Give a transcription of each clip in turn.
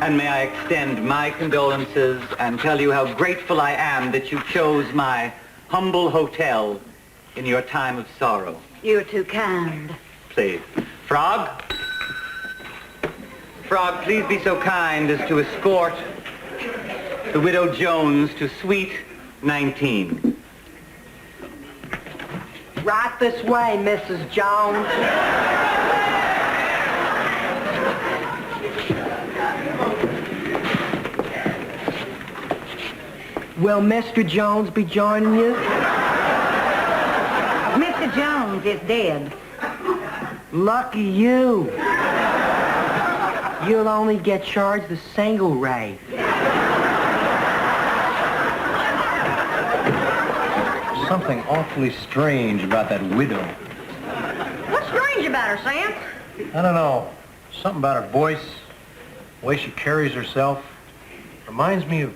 And may I extend my condolences and tell you how grateful I am that you chose my humble hotel in your time of sorrow. You're too kind. Please. Frog? Frog, please be so kind as to escort the Widow Jones to Suite 19. Right this way, Mrs. Jones. Will Mr. Jones be joining you? Mr. Jones is dead. Lucky you. You'll only get charged a single rate. Something awfully strange about that widow. What's strange about her, Sam? I don't know. Something about her voice, the way she carries herself. Reminds me of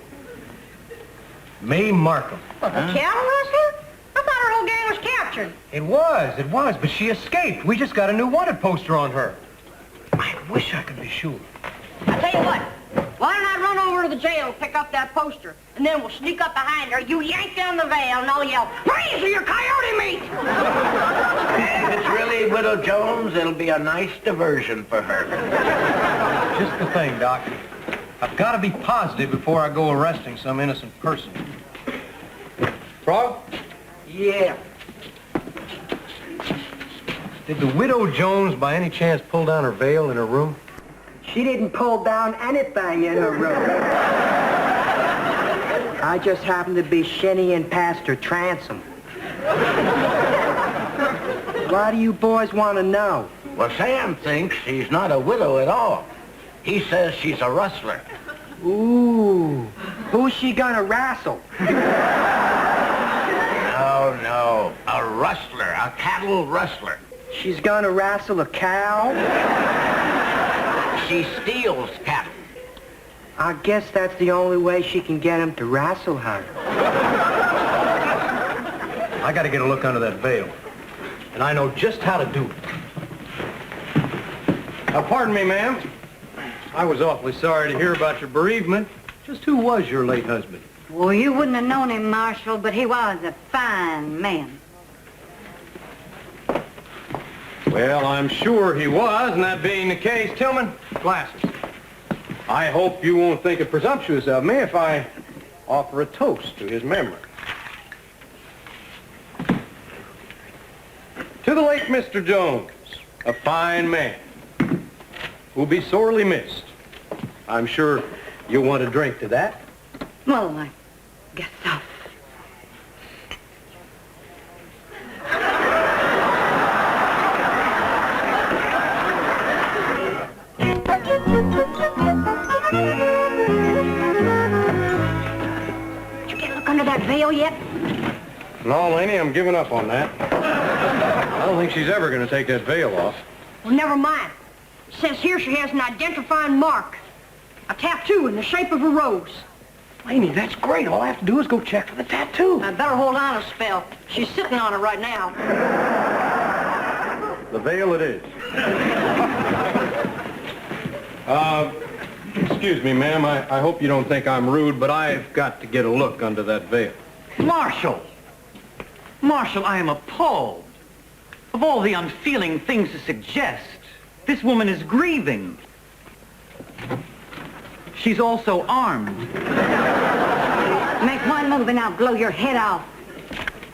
May Markham. Well, the cattle rustler? I thought her whole gang was captured. It was, but she escaped. We just got a new wanted poster on her. I wish I could be sure. I tell you what, why don't I run over to the jail, pick up that poster, and then we'll sneak up behind her, you yank down the veil, and I'll yell, "Freeze or your coyote meat!" If it's really Widow Jones, it'll be a nice diversion for her. Just the thing, Doc. I've got to be positive before I go arresting some innocent person. Frog? Yeah. Did the Widow Jones by any chance pull down her veil in her room? She didn't pull down anything in her room. I just happened to be shinnying past her transom. Why do you boys want to know? Well, Sam thinks she's not a widow at all. He says she's a rustler. Ooh, who's she gonna wrestle? No, a rustler, a cattle rustler. She's gonna wrestle a cow? She steals cattle. I guess that's the only way she can get him to wrestle her. I got to get a look under that veil. And I know just how to do it. Now, pardon me, ma'am. I was awfully sorry to hear about your bereavement. Just who was your late husband? Well, you wouldn't have known him, Marshal, but he was a fine man. Well, I'm sure he was, and that being the case, Tillman, glasses. I hope you won't think it presumptuous of me if I offer a toast to his memory. To the late Mr. Jones, a fine man, who'll be sorely missed. I'm sure you'll want to drink to that. Well, I guess so. Did you get a look under that veil yet? No, Laney, I'm giving up on that. I don't think she's ever going to take that veil off. Well, never mind. It says here she has an identifying mark. A tattoo in the shape of a rose. Laney, that's great. All I have to do is go check for the tattoo. I better hold on a spell. She's sitting on it right now. The veil it is. Excuse me, ma'am. I hope you don't think I'm rude, but I've got to get a look under that veil. Marshal! Marshal, I am appalled. Of all the unfeeling things to suggest, this woman is grieving. She's also armed. Make one move and I'll blow your head off.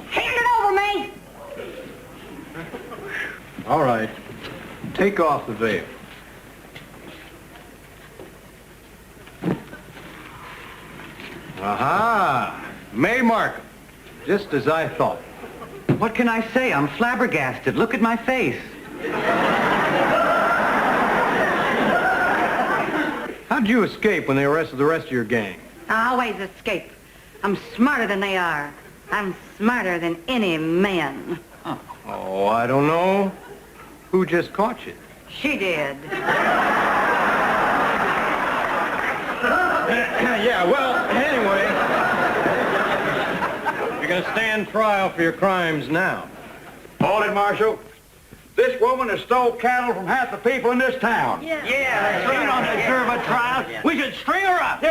Hand it over me! All right. Take off the veil. Aha! May Markham. Just as I thought. What can I say? I'm flabbergasted. Look at my face. How'd you escape when they arrested the rest of your gang? I always escape. I'm smarter than they are. I'm smarter than any man. Oh, I don't know. Who just caught you? She did. Yeah, well, anyway, you're going to stand trial for your crimes now. Hold it, Marshal. This this woman has stole cattle from half the people in this town. Yeah, she don't deserve a trial. We should string her up.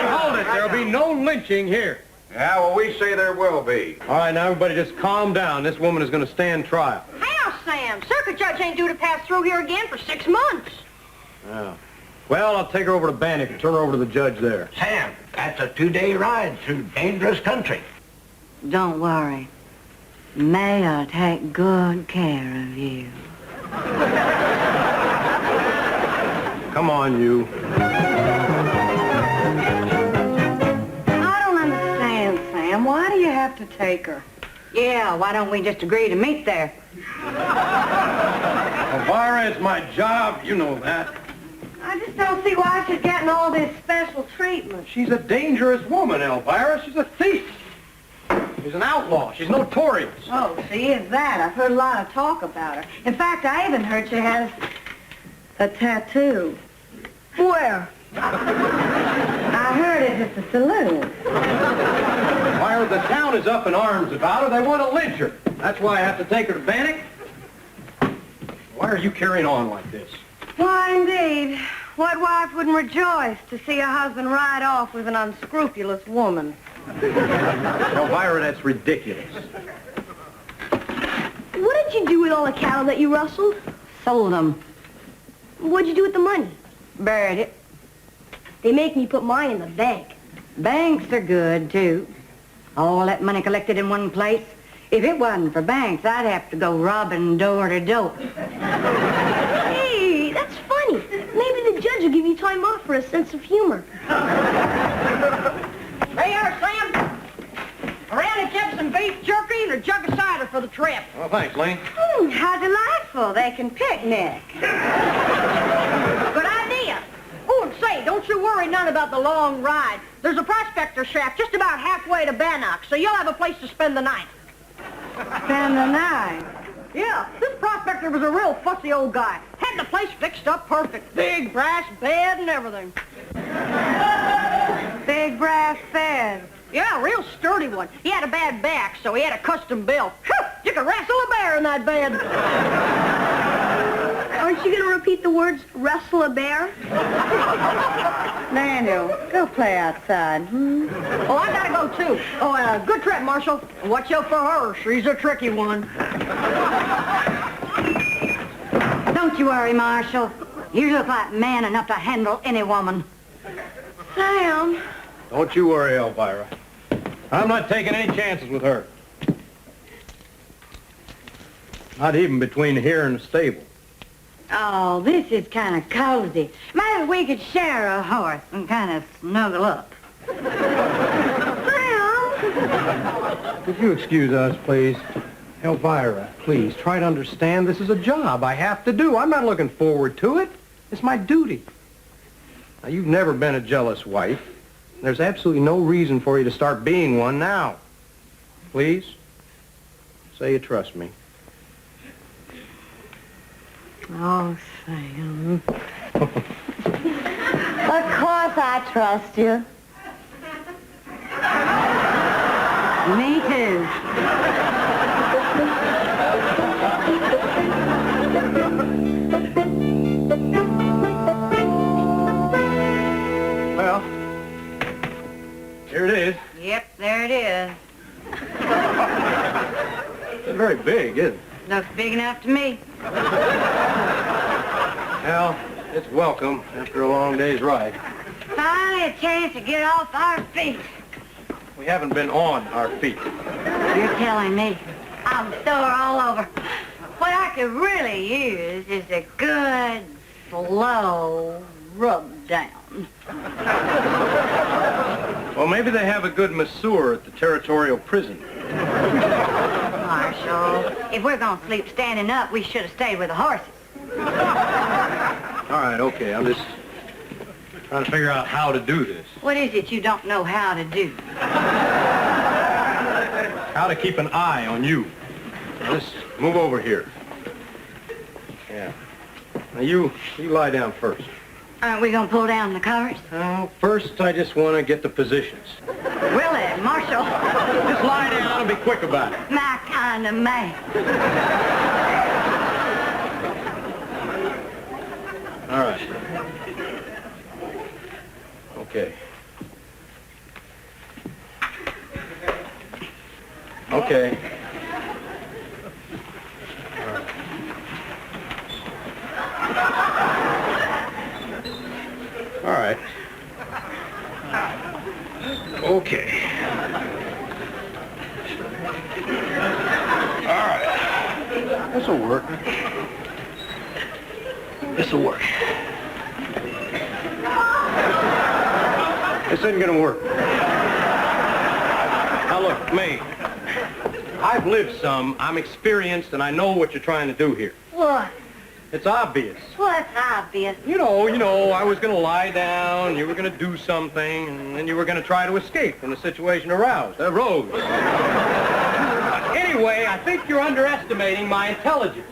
Hold it. There'll be no lynching here. Yeah, well, we say there will be. All right, now everybody just calm down. This woman is going to stand trial. How, Sam? Circuit judge ain't due to pass through here again for 6 months. Yeah. Well, I'll take her over to Bannock and turn her over to the judge there. Sam, that's a 2-day ride through dangerous country. Don't worry. May'll take good care of you. Come on, you. I don't understand, Sam. Why do you have to take her? Yeah, why don't we just agree to meet there? Elvira, it's my job. You know that. I just don't see why she's getting all this special treatment. She's a dangerous woman, Elvira. She's a thief. She's an outlaw. She's notorious. Oh, she is that. I've heard a lot of talk about her. In fact, I even heard she has a tattoo. Where? I heard it at the saloon. Elvira, the town is up in arms about her. They want to lynch her. That's why I have to take her to Bannock. Why are you carrying on like this? Why, indeed. What wife wouldn't rejoice to see her husband ride off with an unscrupulous woman? Elvira, that's ridiculous. What did you do with all the cattle that you rustled? Sold them. What'd you do with the money? Buried it. They make me put mine in the bank. Banks are good, too. All that money collected in one place. If it wasn't for banks, I'd have to go robbing door to door. Hey, that's funny. Maybe the judge will give you time off for a sense of humor. There you are, Sam. A round of chips and beef jerky and a jug of cider for the trip. Well, thanks, Lane. How delightful. They can picnic. Good idea. Oh, and say, don't you worry none about the long ride. There's a prospector shaft just about halfway to Bannock, so you'll have a place to spend the night. Spend the night. Yeah, this prospector was a real fussy old guy. Had the place fixed up perfect. Big brass bed and everything. Big brass bed. Yeah, a real sturdy one. He had a bad back, so he had a custom built. Whew, you could wrestle a bear in that bed. Aren't you going to repeat the words, wrestle a bear? Daniel, go play outside. Oh, I got to go, too. Oh, good trip, Marshal. Watch out for her. She's a tricky one. Don't you worry, Marshal. You look like man enough to handle any woman. Sam. Don't you worry, Elvira. I'm not taking any chances with her. Not even between here and the stable. Oh, this is kind of cozy. Maybe we could share a horse and kind of snuggle up. Sam. Could you excuse us, please? Elvira, please, try to understand this is a job I have to do. I'm not looking forward to it. It's my duty. Now, you've never been a jealous wife. There's absolutely no reason for you to start being one now. Please, say you trust me. Oh, Sam. Of course I trust you. Me too. Well, here it is. Yep, there it is. It's very big, isn't it? Looks big enough to me. Well, it's welcome after a long day's ride. Finally a chance to get off our feet. We haven't been on our feet. You're telling me. I'm sore all over. What I could really use is a good, slow rub down. Well, maybe they have a good masseur at the territorial prison. Marshal, if we're going to sleep standing up, we should have stayed with the horses. All right, okay. I'm just trying to figure out how to do this. What is it you don't know how to do? How to keep an eye on you. Now, just move over here. Yeah. Now, you lie down first. Aren't we going to pull down the covers? Now, first, I just want to get the positions. Really, Marshal? Just lie down and be quick about it. My kind of man. All right. Okay. Okay. All right. Okay. All right. This'll work. This'll work. This isn't gonna work. Now look, May. I've lived some, I'm experienced, and I know what you're trying to do here. What? It's obvious. What's obvious? You know, I was going to lie down, you were going to do something, and then you were going to try to escape when the situation arose. Anyway, I think you're underestimating my intelligence.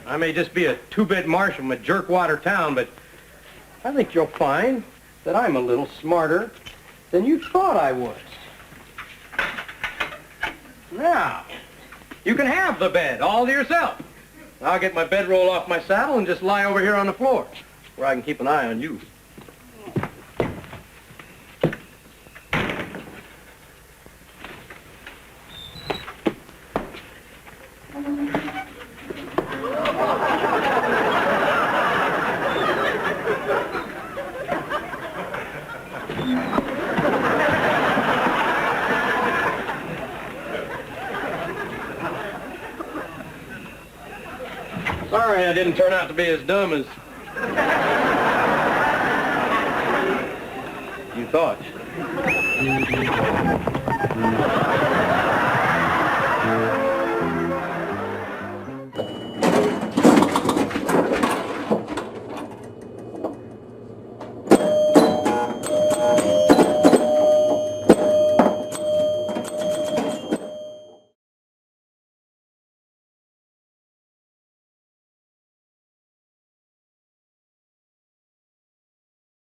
I may just be a two-bit marshal from a jerkwater town, but I think you'll find that I'm a little smarter than you thought I was. Now, you can have the bed all to yourself. I'll get my bedroll off my saddle and just lie over here on the floor, where I can keep an eye on you. Sorry I didn't turn out to be as dumb as you thought.